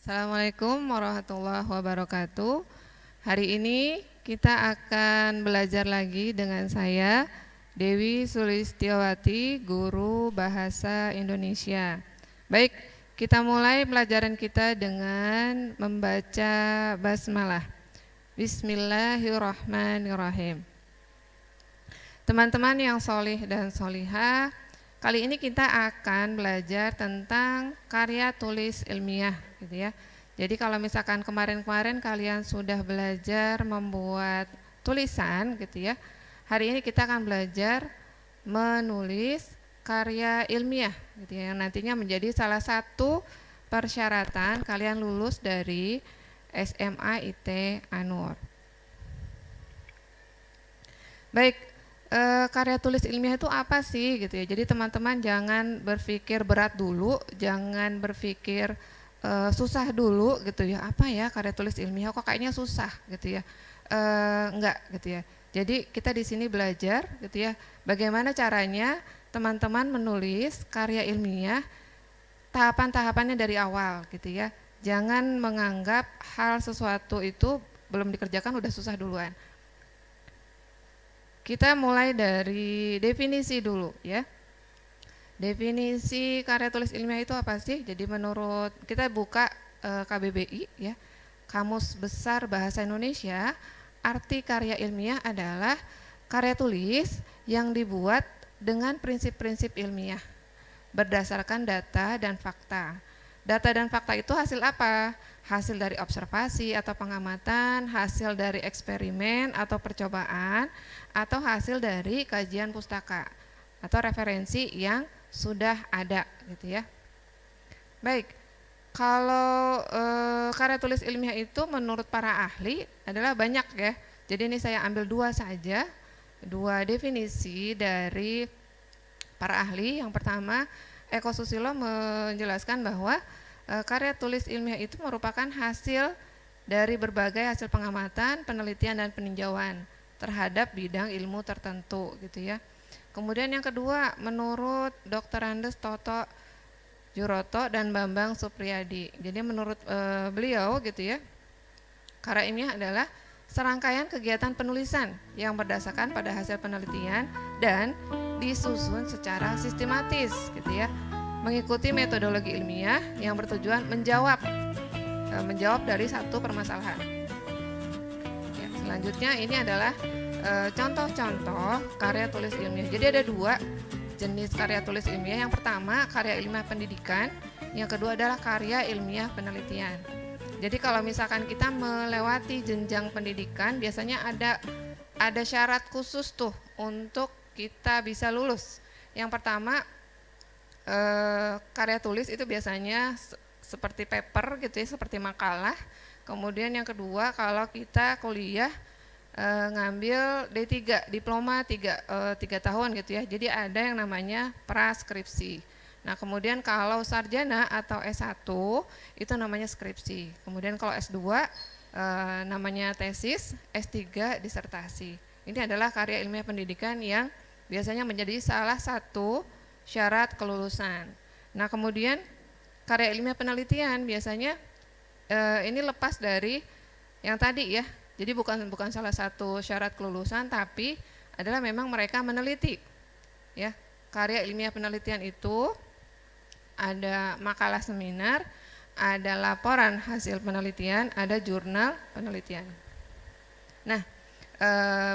Assalamualaikum warahmatullahi wabarakatuh. Hari ini kita akan belajar lagi dengan saya, Dewi Sulistiawati, Guru Bahasa Indonesia. Baik, kita mulai pelajaran kita dengan membaca basmalah. Bismillahirrahmanirrahim. Teman-teman yang solih dan solihah, kali ini kita akan belajar tentang karya tulis ilmiah, gitu ya. Jadi kalau misalkan kemarin-kemarin kalian sudah belajar membuat tulisan, gitu ya. Hari ini kita akan belajar menulis karya ilmiah, gitu ya, yang nantinya menjadi salah satu persyaratan kalian lulus dari SMA IT Anur. Baik. Karya tulis ilmiah itu apa sih gitu ya. Jadi teman-teman jangan berpikir berat dulu, jangan berpikir susah dulu gitu ya. Apa ya karya tulis ilmiah kok kayaknya susah gitu ya. Enggak gitu ya. Jadi kita di sini belajar gitu ya, bagaimana caranya teman-teman menulis karya ilmiah, tahapan-tahapannya dari awal gitu ya. Jangan menganggap hal sesuatu itu belum dikerjakan udah susah duluan. Kita mulai dari definisi dulu ya. Definisi karya tulis ilmiah itu apa sih? Jadi menurut kita buka KBBI ya, Kamus Besar Bahasa Indonesia, arti karya ilmiah adalah karya tulis yang dibuat dengan prinsip-prinsip ilmiah berdasarkan data dan fakta. Data dan fakta itu hasil apa? Hasil dari observasi atau pengamatan, hasil dari eksperimen atau percobaan, atau hasil dari kajian pustaka atau referensi yang sudah ada gitu ya. Baik, kalau karya tulis ilmiah itu menurut para ahli adalah banyak ya. Jadi ini saya ambil dua saja, dua definisi dari para ahli. Yang pertama, Eko Susilo menjelaskan bahwa karya tulis ilmiah itu merupakan hasil dari berbagai hasil pengamatan, penelitian dan peninjauan terhadap bidang ilmu tertentu gitu ya. Kemudian yang kedua, menurut Dr. Andes Toto Juroto dan Bambang Supriyadi. Jadi menurut beliau gitu ya, karya ilmiah adalah serangkaian kegiatan penulisan yang berdasarkan pada hasil penelitian dan disusun secara sistematis gitu ya, mengikuti metodologi ilmiah yang bertujuan menjawab dari satu permasalahan. Ya, selanjutnya ini adalah contoh-contoh karya tulis ilmiah. Jadi ada dua jenis karya tulis ilmiah. Yang pertama karya ilmiah pendidikan, yang kedua adalah karya ilmiah penelitian. Jadi kalau misalkan kita melewati jenjang pendidikan, biasanya ada syarat khusus tuh untuk kita bisa lulus. Yang pertama karya tulis itu biasanya seperti paper gitu ya, seperti makalah. Kemudian yang kedua kalau kita kuliah ngambil D3, diploma 3 tahun gitu ya. Jadi ada yang namanya praskripsi. Nah kemudian kalau sarjana atau S1 itu namanya skripsi. Kemudian kalau S2 namanya tesis, S3 disertasi. Ini adalah karya ilmiah pendidikan yang biasanya menjadi salah satu syarat kelulusan. Nah kemudian karya ilmiah penelitian biasanya ini lepas dari yang tadi ya. Jadi bukan salah satu syarat kelulusan, tapi adalah memang mereka meneliti ya. Karya ilmiah penelitian itu ada makalah seminar, ada laporan hasil penelitian, ada jurnal penelitian. Nah,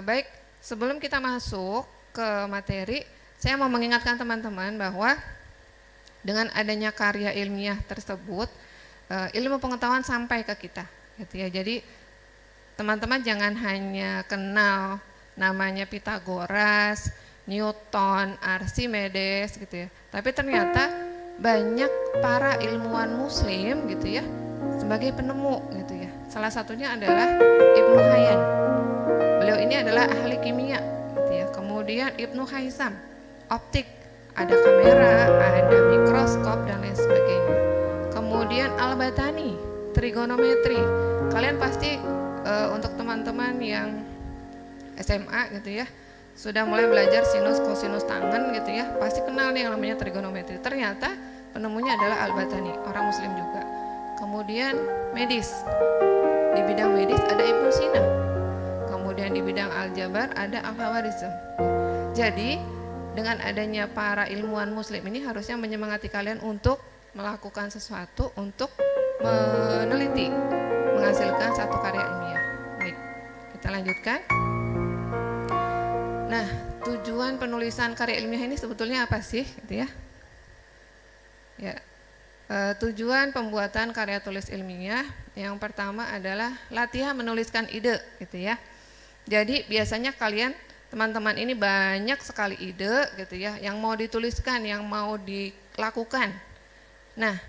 baik, sebelum kita masuk ke materi, saya mau mengingatkan teman-teman bahwa dengan adanya karya ilmiah tersebut, ilmu pengetahuan sampai ke kita, gitu ya. Jadi teman-teman jangan hanya kenal namanya Pythagoras, Newton, Archimedes, gitu ya. Tapi ternyata banyak para ilmuwan muslim gitu ya sebagai penemu gitu ya. Salah satunya adalah Ibnu Hayyan. Beliau ini adalah ahli kimia gitu ya. Kemudian Ibnu Haisam, optik, ada kamera, ada mikroskop dan lain sebagainya. Kemudian Al-Batani, trigonometri. Kalian pasti untuk teman-teman yang SMA gitu ya sudah mulai belajar sinus, kosinus tangen gitu ya, pasti kenal nih yang namanya trigonometri. Ternyata penemunya adalah Al-Batani, orang muslim juga. Kemudian medis. Di bidang medis ada Ibnu Sina. Kemudian di bidang aljabar ada Al-Khawarizm. Jadi dengan adanya para ilmuwan muslim ini harusnya menyemangati kalian untuk melakukan sesuatu, untuk meneliti, menghasilkan satu karya ilmiah. Baik, kita lanjutkan. Nah, tujuan penulisan karya ilmiah ini sebetulnya apa sih, gitu ya? Ya, tujuan pembuatan karya tulis ilmiah yang pertama adalah latihan menuliskan ide, gitu ya. Jadi biasanya kalian teman-teman ini banyak sekali ide, gitu ya, yang mau dituliskan, yang mau dilakukan. Nah,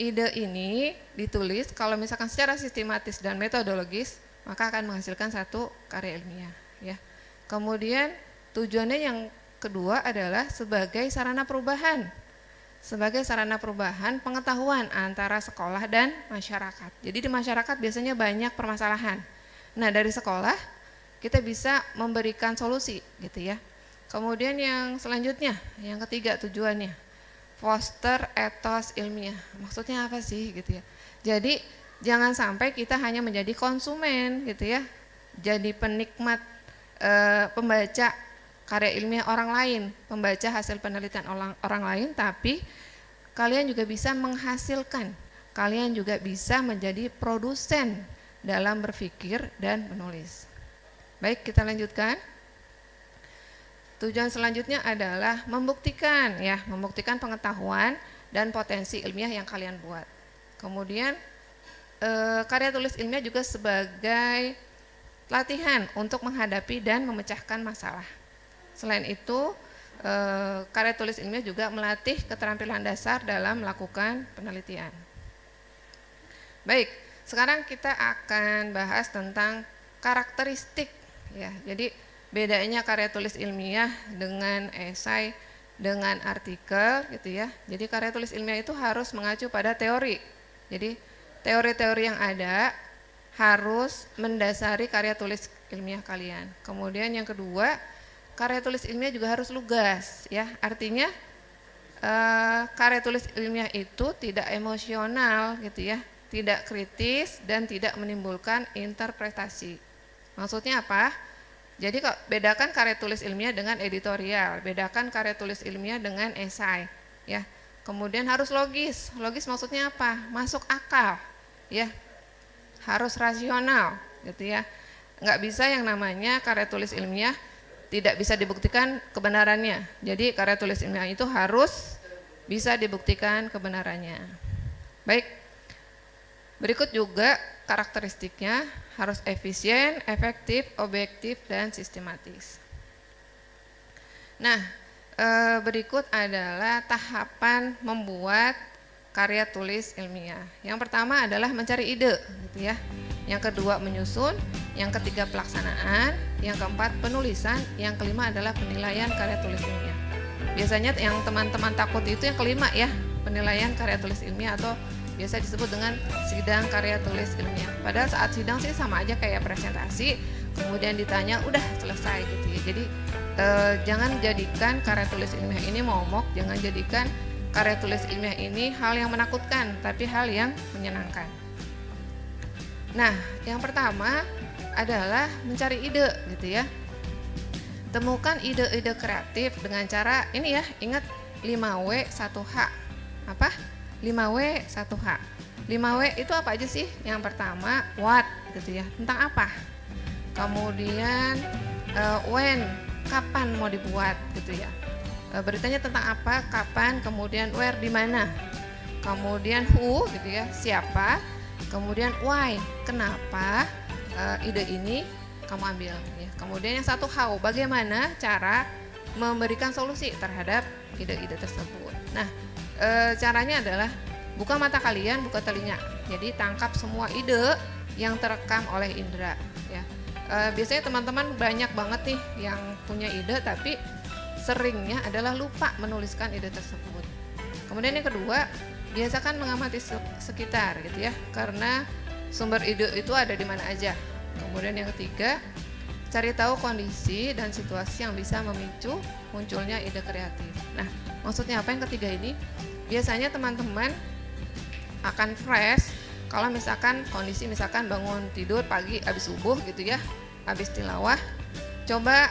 ide ini ditulis kalau misalkan secara sistematis dan metodologis, maka akan menghasilkan satu karya ilmiah, ya. Kemudian tujuannya yang kedua adalah sebagai sarana perubahan. Sebagai sarana perubahan pengetahuan antara sekolah dan masyarakat. Jadi di masyarakat biasanya banyak permasalahan. Nah, dari sekolah kita bisa memberikan solusi, gitu ya. Kemudian yang selanjutnya, yang ketiga tujuannya, foster etos ilmiah. Maksudnya apa sih, gitu ya? Jadi jangan sampai kita hanya menjadi konsumen, gitu ya. Jadi penikmat, pembaca karya ilmiah orang lain, pembaca hasil penelitian orang lain, tapi kalian juga bisa menghasilkan, kalian juga bisa menjadi produsen dalam berpikir dan menulis. Baik, kita lanjutkan. Tujuan selanjutnya adalah membuktikan, ya, membuktikan pengetahuan dan potensi ilmiah yang kalian buat. Kemudian karya tulis ilmiah juga sebagai latihan untuk menghadapi dan memecahkan masalah. Selain itu, karya tulis ilmiah juga melatih keterampilan dasar dalam melakukan penelitian. Baik, sekarang kita akan bahas tentang karakteristik, ya. Jadi bedanya karya tulis ilmiah dengan esai, dengan artikel, gitu ya. Jadi karya tulis ilmiah itu harus mengacu pada teori. Jadi teori-teori yang ada harus mendasari karya tulis ilmiah kalian. Kemudian yang kedua, karya tulis ilmiah juga harus lugas, ya. Artinya karya tulis ilmiah itu tidak emosional, gitu ya, tidak kritis dan tidak menimbulkan interpretasi. Maksudnya apa? Jadi bedakan karya tulis ilmiah dengan editorial, bedakan karya tulis ilmiah dengan esai, ya. Kemudian harus logis. Logis maksudnya apa? Masuk akal, ya. Harus rasional, gitu ya. Nggak bisa yang namanya karya tulis ilmiah tidak bisa dibuktikan kebenarannya. Jadi karya tulis ilmiah itu harus bisa dibuktikan kebenarannya. Baik. Berikut juga karakteristiknya, harus efisien, efektif, objektif, dan sistematis. Nah, berikut adalah tahapan membuat karya tulis ilmiah. Yang pertama adalah mencari ide, gitu ya. Yang kedua menyusun, yang ketiga pelaksanaan, yang keempat penulisan, yang kelima adalah penilaian karya tulis ilmiah. Biasanya yang teman-teman takut itu yang kelima, ya, penilaian karya tulis ilmiah atau biasa disebut dengan sidang karya tulis ilmiah. Padahal saat sidang sih sama aja kayak presentasi, kemudian ditanya udah selesai, gitu ya. Jadi jangan jadikan karya tulis ilmiah ini momok, jangan jadikan karya tulis ilmiah ini hal yang menakutkan, tapi hal yang menyenangkan. Nah, yang pertama adalah mencari ide, gitu ya. Temukan ide-ide kreatif dengan cara ini, ya, ingat 5W 1H. Apa? 5W 1H. 5W itu apa aja sih? Yang pertama what, gitu ya, tentang apa. Kemudian when, kapan mau dibuat, gitu ya. Beritanya tentang apa, kapan, kemudian where, di mana. Kemudian who, gitu ya, siapa. Kemudian why, kenapa ide ini kamu ambil, ya. Kemudian yang satu how, bagaimana cara memberikan solusi terhadap ide-ide tersebut. Nah, caranya adalah buka mata kalian, buka telinga. Jadi tangkap semua ide yang terekam oleh indera, ya. Biasanya teman-teman banyak banget nih yang punya ide, tapi seringnya adalah lupa menuliskan ide tersebut. Kemudian yang kedua, biasakan mengamati sekitar, gitu ya, karena sumber ide itu ada di mana aja. Kemudian yang ketiga, cari tahu kondisi dan situasi yang bisa memicu munculnya ide kreatif. Nah, maksudnya apa yang ketiga ini? Biasanya teman-teman akan fresh Kalau misalkan kondisi misalkan bangun tidur pagi habis subuh gitu ya, habis tilawah, coba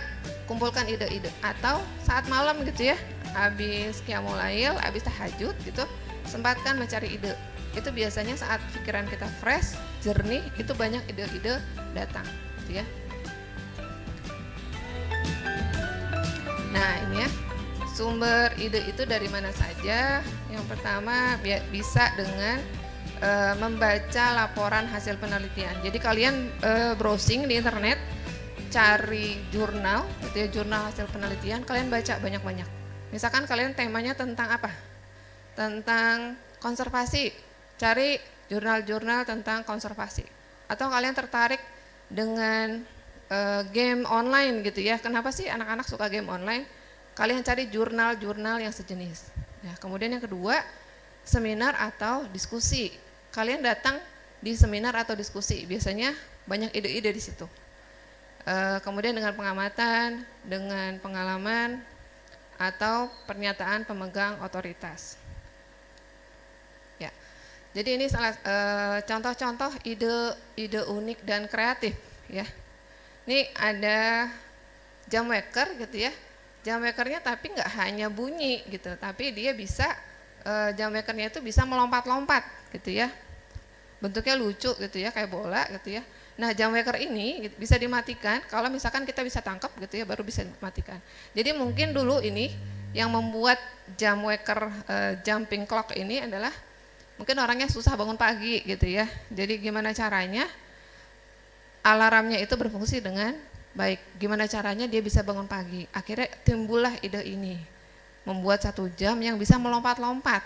kumpulkan ide-ide, atau saat malam gitu ya, habis qiyamul lail, habis tahajud gitu, sempatkan mencari ide. Itu biasanya saat pikiran kita fresh, jernih, itu banyak ide-ide datang gitu ya. Nah ini ya, sumber ide itu dari mana saja. Yang pertama bisa dengan membaca laporan hasil penelitian. Jadi kalian browsing di internet, cari jurnal, gitu ya, jurnal hasil penelitian, kalian baca banyak-banyak. Misalkan kalian temanya tentang apa? Tentang konservasi, cari jurnal-jurnal tentang konservasi. Atau kalian tertarik dengan game online gitu ya. Kenapa sih anak-anak suka game online? Kalian cari jurnal-jurnal yang sejenis. Ya, kemudian yang kedua, seminar atau diskusi. Kalian datang di seminar atau diskusi, biasanya banyak ide-ide di situ. Kemudian dengan pengamatan, dengan pengalaman, atau pernyataan pemegang otoritas. Ya, jadi ini salah contoh-contoh ide unik dan kreatif. Ya, ini ada jam waker gitu ya. Jam wakernya tapi nggak hanya bunyi gitu, tapi dia bisa jam wakernya itu bisa melompat-lompat gitu ya. Bentuknya lucu gitu ya, kayak bola gitu ya. Nah, jam waker ini bisa dimatikan kalau misalkan kita bisa tangkap gitu ya, baru bisa dimatikan. Jadi mungkin dulu ini yang membuat jam waker jumping clock ini adalah mungkin orangnya susah bangun pagi gitu ya. Jadi gimana caranya alarmnya itu berfungsi dengan baik. Gimana caranya dia bisa bangun pagi. Akhirnya timbullah ide ini, membuat 1 jam yang bisa melompat-lompat.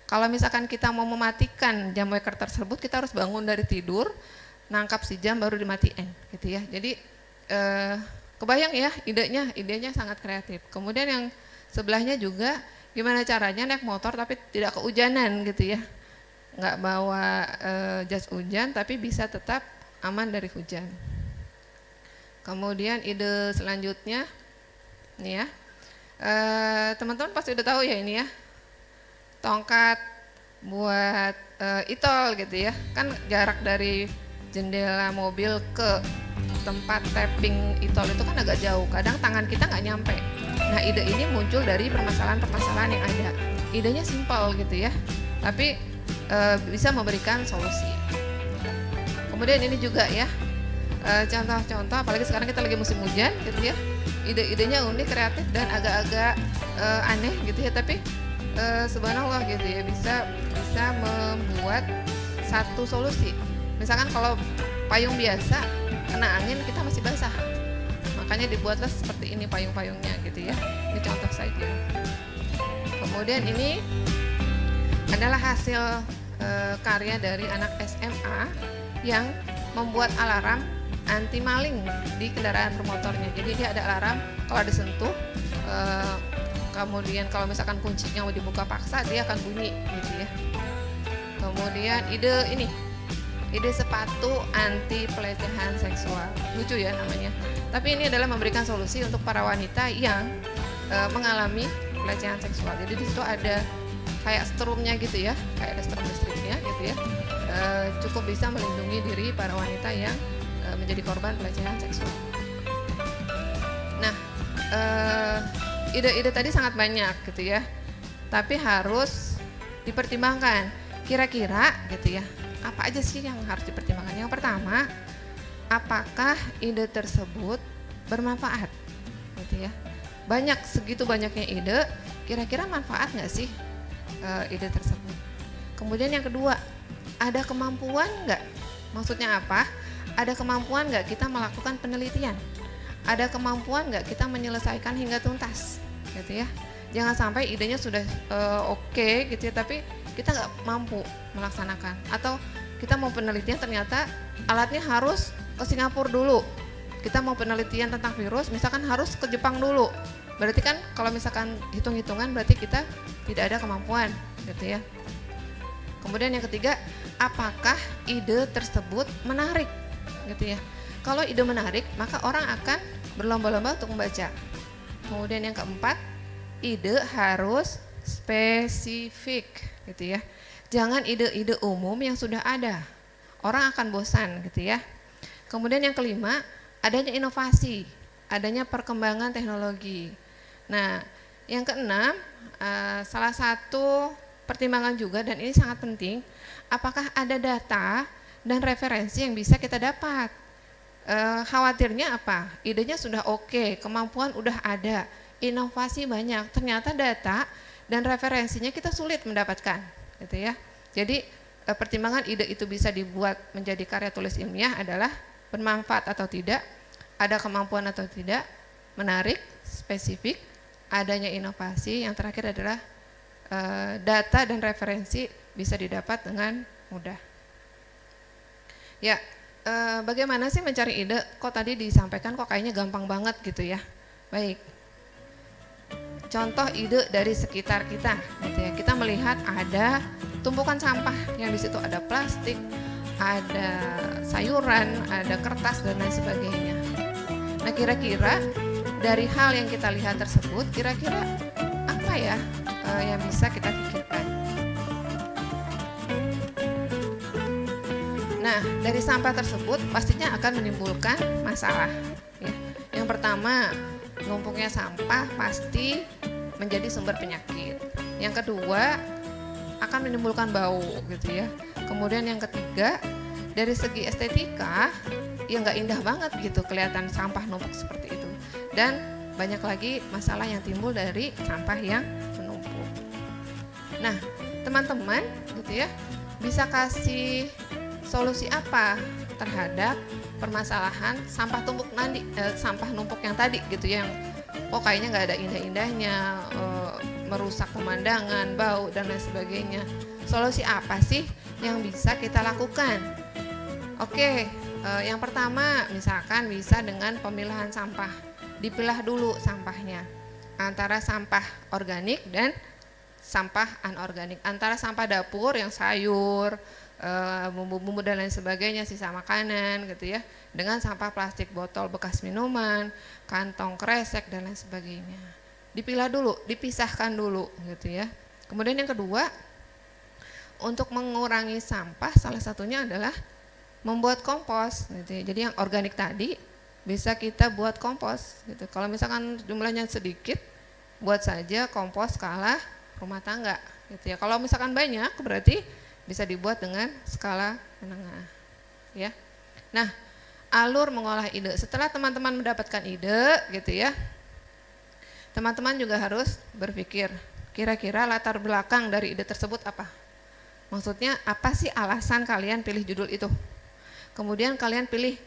Kalau misalkan kita mau mematikan jam waker tersebut, kita harus bangun dari tidur, nangkap si jam baru dimatiin gitu ya. Jadi kebayang ya idenya sangat kreatif. Kemudian yang sebelahnya juga gimana caranya naik motor tapi tidak kehujanan gitu ya. Nggak bawa jas hujan tapi bisa tetap aman dari hujan. Kemudian ide selanjutnya nih ya. Teman-teman pasti udah tahu ya ini ya. Tongkat buat itol gitu ya. Kan jarak dari jendela mobil ke tempat tapping itol itu kan agak jauh. Kadang tangan kita nggak nyampe. Nah, ide ini muncul dari permasalahan-permasalahan yang ada. Idenya simpel gitu ya, tapi bisa memberikan solusi. Kemudian ini juga ya, contoh-contoh, apalagi sekarang kita lagi musim hujan gitu ya. Ide-idenya unik, kreatif dan agak-agak aneh gitu ya, tapi subhanallah gitu ya, bisa membuat satu solusi. Misalkan kalau payung biasa kena angin kita masih basah, makanya dibuatlah seperti ini payung-payungnya gitu ya. Ini contoh saja. Kemudian ini adalah hasil karya dari anak SMA yang membuat alarm anti maling di kendaraan bermotornya. Jadi dia ada alarm kalau disentuh, kemudian kalau misalkan kuncinya mau dibuka paksa dia akan bunyi gitu ya. Kemudian ide sepatu anti pelecehan seksual, lucu ya namanya. Tapi ini adalah memberikan solusi untuk para wanita yang mengalami pelecehan seksual. Jadi di situ ada kayak strumnya gitu ya, kayak ada strum listriknya gitu ya. Cukup bisa melindungi diri para wanita yang menjadi korban pelecehan seksual. Nah, ide-ide tadi sangat banyak gitu ya, tapi harus dipertimbangkan. Kira-kira gitu ya, apa aja sih yang harus dipertimbangkan? Yang pertama, apakah ide tersebut bermanfaat gitu ya. Segitu banyaknya ide, kira-kira manfaat nggak sih ide tersebut? Kemudian yang kedua, ada kemampuan nggak? Maksudnya apa? Ada kemampuan nggak kita melakukan penelitian? Ada kemampuan nggak kita menyelesaikan hingga tuntas gitu ya. Jangan sampai idenya sudah oke gitu ya, tapi kita nggak mampu melaksanakan. Atau kita mau penelitian ternyata alatnya harus ke Singapura dulu. Kita mau penelitian tentang virus, misalkan harus ke Jepang dulu. Berarti kan kalau misalkan hitung-hitungan berarti kita tidak ada kemampuan gitu ya. Kemudian yang ketiga, apakah ide tersebut menarik gitu ya. Kalau ide menarik, maka orang akan berlomba-lomba untuk membaca. Kemudian yang keempat, ide harus spesifik gitu ya. Jangan ide-ide umum yang sudah ada. orang akan bosan gitu ya. Kemudian yang kelima, adanya inovasi, adanya perkembangan teknologi. Nah, yang keenam, salah satu pertimbangan juga dan ini sangat penting, apakah ada data dan referensi yang bisa kita dapat. Khawatirnya apa? Idenya sudah oke, kemampuan udah ada, inovasi banyak, ternyata data dan referensinya kita sulit mendapatkan, gitu ya. Jadi pertimbangan ide itu bisa dibuat menjadi karya tulis ilmiah adalah bermanfaat atau tidak, ada kemampuan atau tidak, menarik, spesifik, adanya inovasi, yang terakhir adalah data dan referensi bisa didapat dengan mudah. Ya, bagaimana sih mencari ide? Kok tadi disampaikan kok kayaknya gampang banget gitu ya. Baik. Contoh ide dari sekitar kita gitu ya. Kita melihat ada tumpukan sampah yang di situ ada plastik, ada sayuran, ada kertas dan lain sebagainya. Nah, kira-kira dari hal yang kita lihat tersebut, kira-kira apa ya yang bisa kita pikirkan? Nah, dari sampah tersebut pastinya akan menimbulkan masalah. Ya. Yang pertama, numpuknya sampah pasti menjadi sumber penyakit. Yang kedua, akan menimbulkan bau, gitu ya. Kemudian yang ketiga, dari segi estetika, ya nggak indah banget gitu kelihatan sampah numpuk seperti itu. Dan banyak lagi masalah yang timbul dari sampah yang menumpuk. Nah, teman-teman, gitu ya, bisa kasih solusi apa terhadap permasalahan sampah sampah numpuk yang tadi gitu ya, yang kok kayaknya nggak ada indah-indahnya, merusak pemandangan, bau dan lain sebagainya. Solusi apa sih yang bisa kita lakukan? Oke, yang pertama misalkan bisa dengan pemilahan sampah. Dipilah dulu sampahnya antara sampah organik dan sampah anorganik, antara sampah dapur yang sayur, bumbu-bumbu dan lain sebagainya, sisa makanan gitu ya, dengan sampah plastik, botol bekas minuman, kantong kresek dan lain sebagainya. Dipilah dulu, dipisahkan dulu gitu ya. Kemudian yang kedua, untuk mengurangi sampah salah satunya adalah membuat kompos gitu ya. Jadi yang organik tadi bisa kita buat kompos gitu. Kalau misalkan jumlahnya sedikit, buat saja kompos skala rumah tangga gitu ya. Kalau misalkan banyak berarti bisa dibuat dengan skala menengah ya. Nah, alur mengolah ide. Setelah teman-teman mendapatkan ide gitu ya, teman-teman juga harus berpikir kira-kira latar belakang dari ide tersebut apa. Maksudnya apa sih alasan kalian pilih judul itu. Kemudian kalian pilih,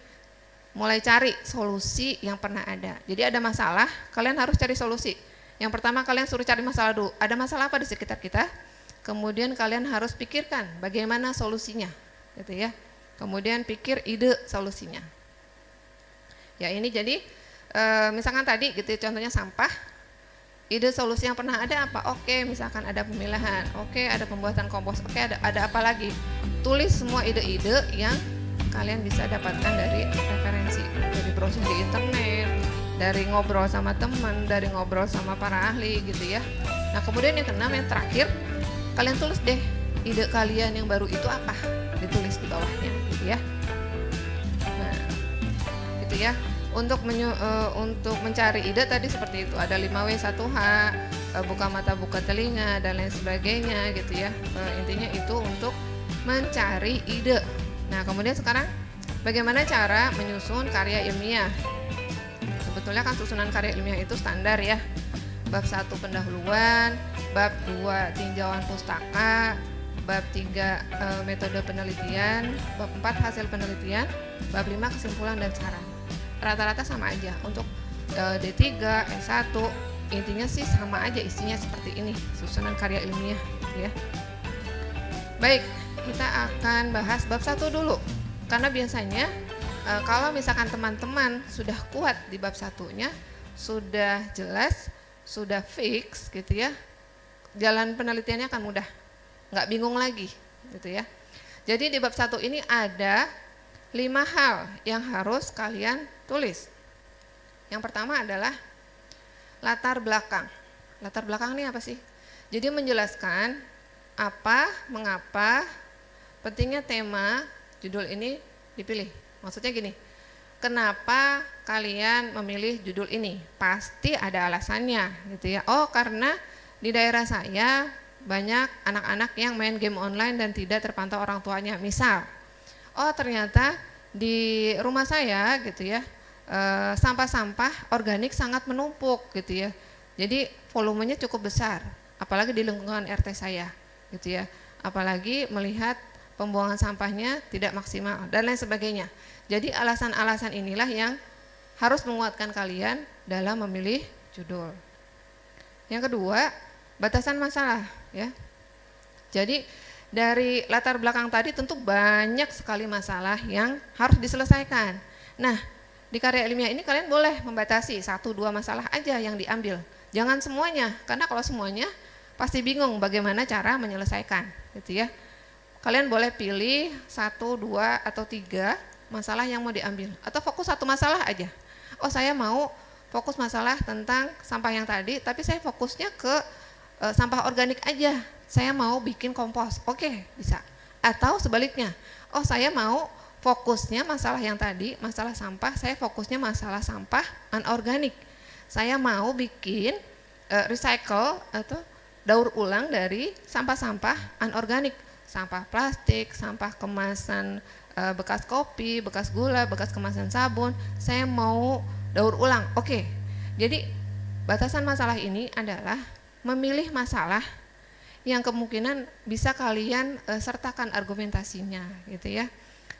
mulai cari solusi yang pernah ada. Jadi ada masalah, kalian harus cari solusi. Yang pertama kalian suruh cari masalah dulu. Ada masalah apa di sekitar kita? Kemudian kalian harus pikirkan bagaimana solusinya, gitu ya. Kemudian pikir ide solusinya. Ya ini jadi misalkan tadi gitu contohnya sampah, ide solusi yang pernah ada apa? Oke, misalkan ada pemilahan, oke ada pembuatan kompos, oke ada apa lagi? Tulis semua ide-ide yang kalian bisa dapatkan dari referensi, dari browsing di internet, dari ngobrol sama teman, dari ngobrol sama para ahli gitu ya. Nah kemudian yang keenam, yang terakhir, kalian tulis deh ide kalian yang baru itu apa, ditulis di bawahnya gitu ya. Nah gitu ya. Untuk mencari ide tadi seperti itu, ada 5W 1H, buka mata buka telinga dan lain sebagainya gitu ya. Intinya itu untuk mencari ide. Nah kemudian sekarang bagaimana cara menyusun karya ilmiah? Sebetulnya kan susunan karya ilmiah itu standar ya. Bab 1 pendahuluan, bab 2 tinjauan pustaka, bab 3 metode penelitian, bab 4 hasil penelitian, bab 5 kesimpulan dan saran. Rata-rata sama aja untuk D3, S1, intinya sih sama aja isinya seperti ini, susunan karya ilmiah ya. Baik, kita akan bahas bab 1 dulu. Karena biasanya kalau misalkan teman-teman sudah kuat di bab 1-nya, sudah jelas, sudah fix gitu ya, jalan penelitiannya akan mudah, nggak bingung lagi gitu ya. Jadi di bab 1 ini ada 5 hal yang harus kalian tulis. Yang pertama adalah latar belakang. Latar belakang ini apa sih? Jadi menjelaskan apa, mengapa, pentingnya tema, judul ini dipilih? Maksudnya gini, kenapa kalian memilih judul ini? Pasti ada alasannya gitu ya. Oh, karena di daerah saya banyak anak-anak yang main game online dan tidak terpantau orang tuanya. Misal, oh ternyata di rumah saya gitu ya, sampah-sampah organik sangat menumpuk gitu ya. Jadi volumenya cukup besar, apalagi di lingkungan RT saya gitu ya. Apalagi melihat pembuangan sampahnya tidak maksimal dan lain sebagainya. Jadi alasan-alasan inilah yang harus menguatkan kalian dalam memilih judul. Yang kedua, batasan masalah ya. Jadi dari latar belakang tadi tentu banyak sekali masalah yang harus diselesaikan. Nah, di karya ilmiah ini kalian boleh membatasi 1-2 masalah aja yang diambil. Jangan semuanya, karena kalau semuanya pasti bingung bagaimana cara menyelesaikan gitu ya. Kalian boleh pilih 1, 2, atau 3 masalah yang mau diambil, atau fokus 1 masalah aja. Oh, saya mau fokus masalah tentang sampah yang tadi, tapi saya fokusnya ke sampah organik aja. Saya mau bikin kompos, oke, bisa. Atau sebaliknya, oh saya mau fokusnya masalah yang tadi, masalah sampah, saya fokusnya masalah sampah anorganik. Saya mau bikin recycle atau daur ulang dari sampah-sampah anorganik. Sampah plastik, sampah kemasan bekas kopi, bekas gula, bekas kemasan sabun, saya mau daur ulang. Oke. Jadi batasan masalah ini adalah memilih masalah yang kemungkinan bisa kalian sertakan argumentasinya gitu ya.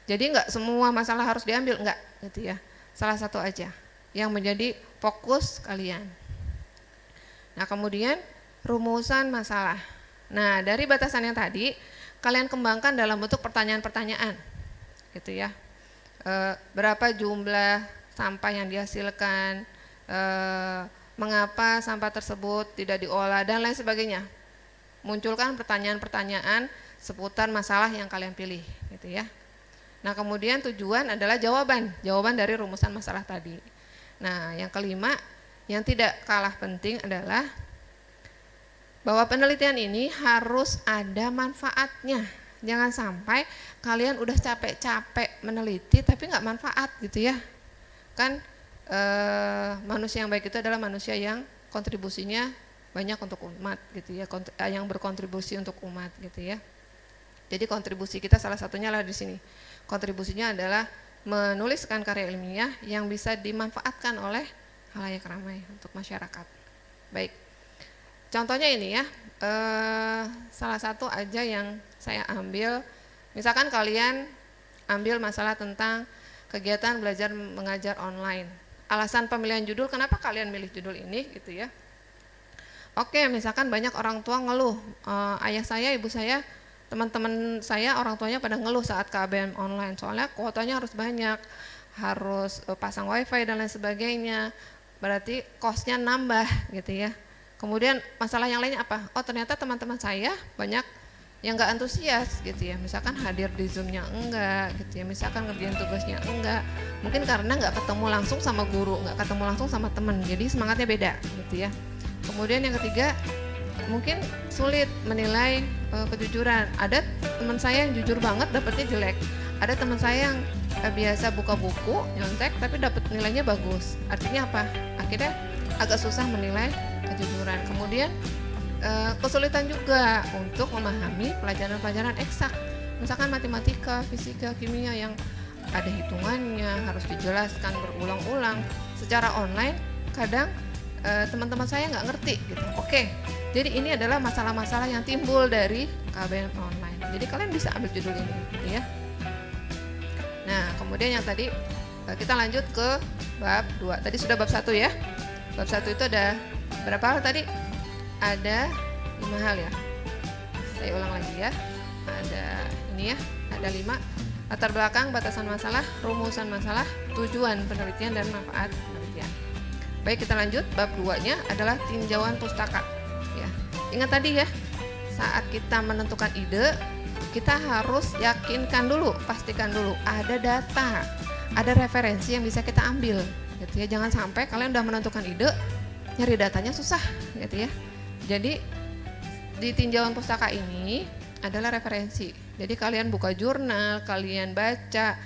Jadi enggak semua masalah harus diambil, enggak gitu ya. Salah satu aja yang menjadi fokus kalian. Nah, kemudian rumusan masalah. Nah, dari batasan yang tadi kalian kembangkan dalam bentuk pertanyaan-pertanyaan gitu ya. Berapa jumlah sampah yang dihasilkan, mengapa sampah tersebut tidak diolah dan lain sebagainya. Munculkan pertanyaan-pertanyaan seputar masalah yang kalian pilih gitu ya. Nah, kemudian tujuan adalah jawaban dari rumusan masalah tadi. Nah, yang kelima yang tidak kalah penting adalah bahwa penelitian ini harus ada manfaatnya. Jangan sampai kalian udah capek-capek meneliti tapi nggak manfaat gitu ya. Kan manusia yang baik itu adalah manusia yang kontribusinya banyak untuk umat gitu ya, yang berkontribusi untuk umat gitu ya. Jadi kontribusi kita salah satunya lah di sini. Kontribusinya adalah menuliskan karya ilmiah yang bisa dimanfaatkan oleh khalayak ramai untuk masyarakat. Baik. Contohnya ini ya, salah satu aja yang saya ambil, misalkan kalian ambil masalah tentang kegiatan belajar mengajar online. Alasan pemilihan judul, kenapa kalian milih judul ini gitu ya. Oke, misalkan banyak orang tua ngeluh, ayah saya, ibu saya, teman-teman saya, orang tuanya pada ngeluh saat KBM online, soalnya kuotanya harus banyak, harus pasang wifi dan lain sebagainya, berarti cost-nya nambah gitu ya. Kemudian masalah yang lainnya apa? Oh ternyata teman-teman saya banyak yang nggak antusias gitu ya. Misalkan hadir di Zoom-nya enggak gitu ya. Misalkan ngerjain tugasnya enggak. Mungkin karena nggak ketemu langsung sama guru, nggak ketemu langsung sama teman. Jadi semangatnya beda gitu ya. Kemudian yang ketiga, mungkin sulit menilai kejujuran. Ada teman saya yang jujur banget dapetnya jelek. Ada teman saya yang biasa buka buku, nyontek tapi dapat nilainya bagus. Artinya apa? Akhirnya agak susah menilai kejujuran. Kemudian kesulitan juga untuk memahami pelajaran-pelajaran eksak. Misalkan matematika, fisika, kimia yang ada hitungannya, harus dijelaskan berulang-ulang. Secara online kadang teman-teman saya nggak ngerti gitu. Oke, jadi ini adalah masalah-masalah yang timbul dari KBM online. Jadi kalian bisa ambil judul ini gitu ya. Nah, kemudian yang tadi kita lanjut ke bab 2. Tadi sudah bab 1 ya. Bab 1 itu ada berapa hal tadi? Ada 5 hal ya. Saya ulang lagi ya. Ada ini ya, ada 5. Latar belakang, batasan masalah, rumusan masalah, tujuan penelitian dan manfaat penelitian. Baik, kita lanjut. Bab 2-nya adalah tinjauan pustaka. Ya. Ingat tadi ya, saat kita menentukan ide, kita harus yakinkan dulu, pastikan dulu ada data, ada referensi yang bisa kita ambil. Gitu ya. Jangan sampai kalian udah menentukan ide, nyari datanya susah gitu ya. Jadi di tinjauan pustaka ini adalah referensi. Jadi kalian buka jurnal, kalian baca,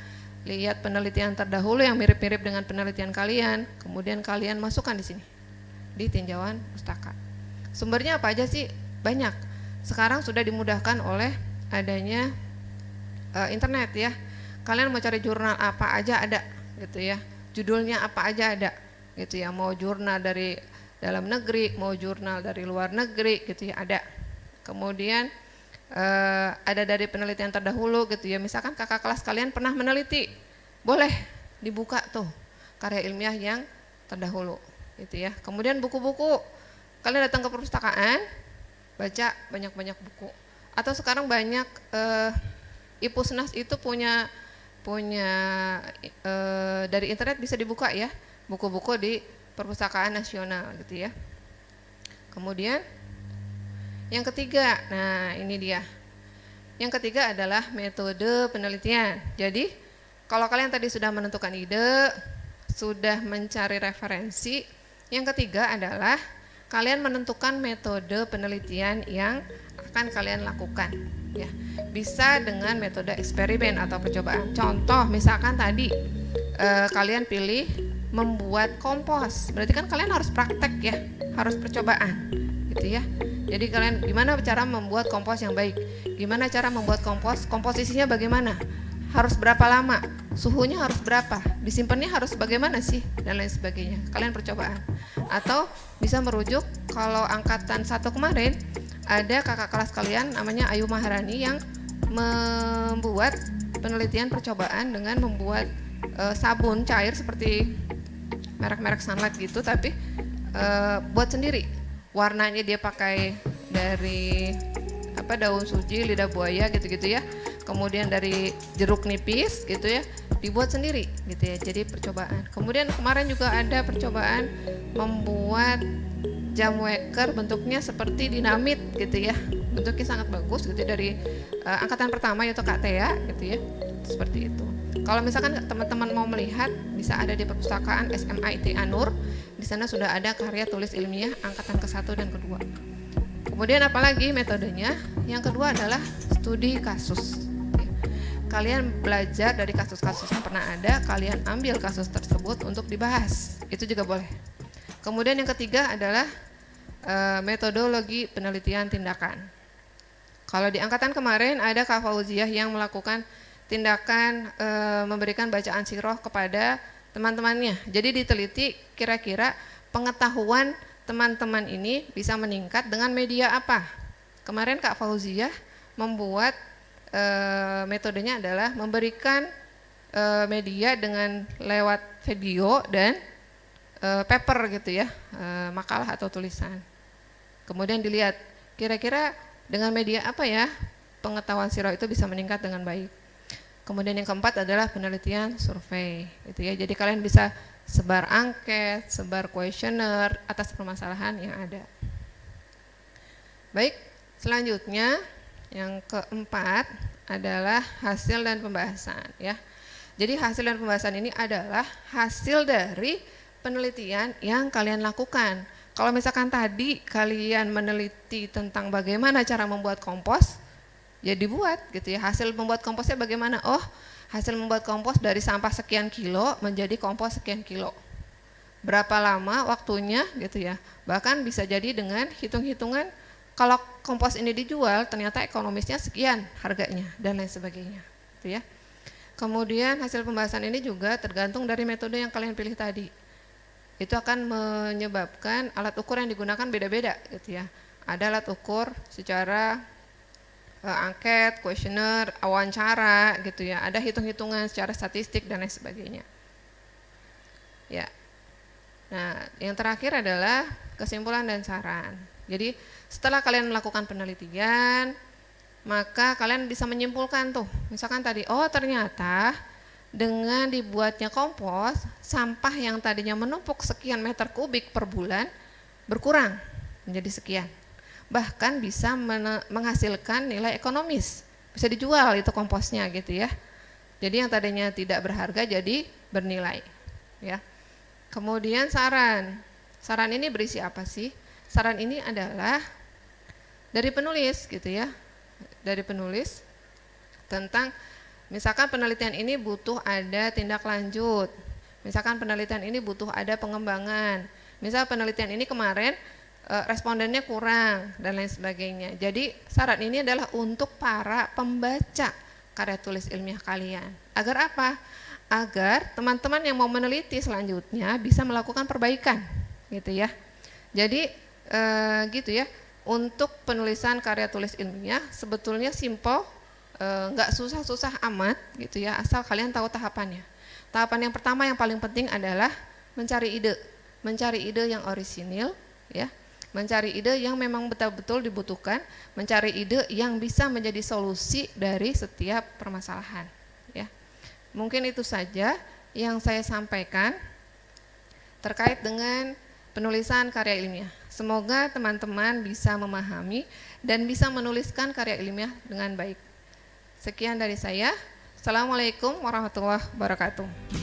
lihat penelitian terdahulu yang mirip-mirip dengan penelitian kalian, kemudian kalian masukkan di sini, di tinjauan pustaka. Sumbernya apa aja sih? Banyak. Sekarang sudah dimudahkan oleh adanya internet ya. Kalian mau cari jurnal apa aja ada gitu ya. Judulnya apa aja ada gitu ya. Mau jurnal dari dalam negeri, mau jurnal dari luar negeri gitu ya, ada. Kemudian ada dari penelitian terdahulu gitu ya. Misalkan kakak kelas kalian pernah meneliti, boleh dibuka tuh karya ilmiah yang terdahulu gitu ya. Kemudian buku-buku, kalian datang ke perpustakaan, baca banyak-banyak buku. Atau sekarang banyak Ipusnas itu punya dari internet bisa dibuka ya, buku-buku di Perpustakaan Nasional gitu ya. Kemudian yang ketiga, nah ini dia. Yang ketiga adalah metode penelitian. Jadi kalau kalian tadi sudah menentukan ide, sudah mencari referensi, yang ketiga adalah kalian menentukan metode penelitian yang akan kalian lakukan ya. Bisa dengan metode eksperimen atau percobaan. Contoh misalkan tadi kalian pilih membuat kompos, berarti kan kalian harus praktek ya, harus percobaan gitu ya. Jadi kalian gimana cara membuat kompos yang baik, gimana cara membuat kompos, komposisinya bagaimana, harus berapa lama, suhunya harus berapa, disimpannya harus bagaimana sih, dan lain sebagainya. Kalian percobaan. Atau bisa merujuk kalau angkatan 1 kemarin ada kakak kelas kalian namanya Ayu Maharani yang membuat penelitian percobaan dengan membuat sabun cair seperti merek-merek Sunlight gitu, tapi buat sendiri. Warnanya dia pakai dari daun suji, lidah buaya gitu-gitu ya. Kemudian dari jeruk nipis gitu ya, dibuat sendiri gitu ya. Jadi percobaan. Kemudian kemarin juga ada percobaan membuat jam waker bentuknya seperti dinamit gitu ya. Bentuknya sangat bagus gitu dari angkatan pertama yaitu Kak Tea gitu ya. Seperti itu. Kalau misalkan teman-teman mau melihat, bisa ada di perpustakaan SMIT Anur. Di sana sudah ada karya tulis ilmiah angkatan ke-1 dan ke-2. Kemudian apalagi metodenya? Yang kedua adalah studi kasus. Kalian belajar dari kasus-kasus yang pernah ada, kalian ambil kasus tersebut untuk dibahas. Itu juga boleh. Kemudian yang ketiga adalah metodologi penelitian tindakan. Kalau di angkatan kemarin ada Kak Fauziah yang melakukan tindakan memberikan bacaan siroh kepada teman-temannya. Jadi diteliti kira-kira pengetahuan teman-teman ini bisa meningkat dengan media apa. Kemarin Kak Fauziah membuat metodenya adalah memberikan media dengan lewat video dan paper gitu ya, makalah atau tulisan. Kemudian dilihat kira-kira dengan media apa ya pengetahuan siroh itu bisa meningkat dengan baik. Kemudian yang keempat adalah penelitian survei gitu ya. Jadi kalian bisa sebar angket, sebar kuesioner atas permasalahan yang ada. Baik, selanjutnya yang keempat adalah hasil dan pembahasan ya. Jadi hasil dan pembahasan ini adalah hasil dari penelitian yang kalian lakukan. Kalau misalkan tadi kalian meneliti tentang bagaimana cara membuat kompos, ya dibuat gitu ya. Hasil membuat komposnya bagaimana? Oh, hasil membuat kompos dari sampah sekian kilo menjadi kompos sekian kilo. Berapa lama waktunya gitu ya. Bahkan bisa jadi dengan hitung-hitungan kalau kompos ini dijual ternyata ekonomisnya sekian harganya dan lain sebagainya gitu ya. Kemudian hasil pembahasan ini juga tergantung dari metode yang kalian pilih tadi. Itu akan menyebabkan alat ukur yang digunakan beda-beda gitu ya. Ada alat ukur secara angket, kuesioner, wawancara gitu ya. Ada hitung-hitungan secara statistik dan lain sebagainya. Ya. Nah, yang terakhir adalah kesimpulan dan saran. Jadi, setelah kalian melakukan penelitian, maka kalian bisa menyimpulkan tuh. Misalkan tadi, oh ternyata dengan dibuatnya kompos, sampah yang tadinya menumpuk sekian meter kubik per bulan berkurang menjadi sekian. Bahkan bisa menghasilkan nilai ekonomis, bisa dijual itu komposnya gitu ya. Jadi yang tadinya tidak berharga jadi bernilai ya. Kemudian saran ini berisi apa sih? Saran ini adalah dari penulis gitu ya. dari penulis tentang misalkan penelitian ini butuh ada tindak lanjut, misalkan penelitian ini butuh ada pengembangan, misal penelitian ini kemarin respondennya kurang dan lain sebagainya. Jadi syarat ini adalah untuk para pembaca karya tulis ilmiah kalian. Agar apa? Agar teman-teman yang mau meneliti selanjutnya bisa melakukan perbaikan, gitu ya. Jadi gitu ya. Untuk penulisan karya tulis ilmiah sebetulnya simple, nggak susah-susah amat, gitu ya. Asal kalian tahu tahapannya. Tahapan yang pertama yang paling penting adalah mencari ide yang orisinil, ya. Mencari ide yang memang betul-betul dibutuhkan, mencari ide yang bisa menjadi solusi dari setiap permasalahan, ya. Mungkin itu saja yang saya sampaikan terkait dengan penulisan karya ilmiah. Semoga teman-teman bisa memahami dan bisa menuliskan karya ilmiah dengan baik. Sekian dari saya. Assalamualaikum warahmatullahi wabarakatuh.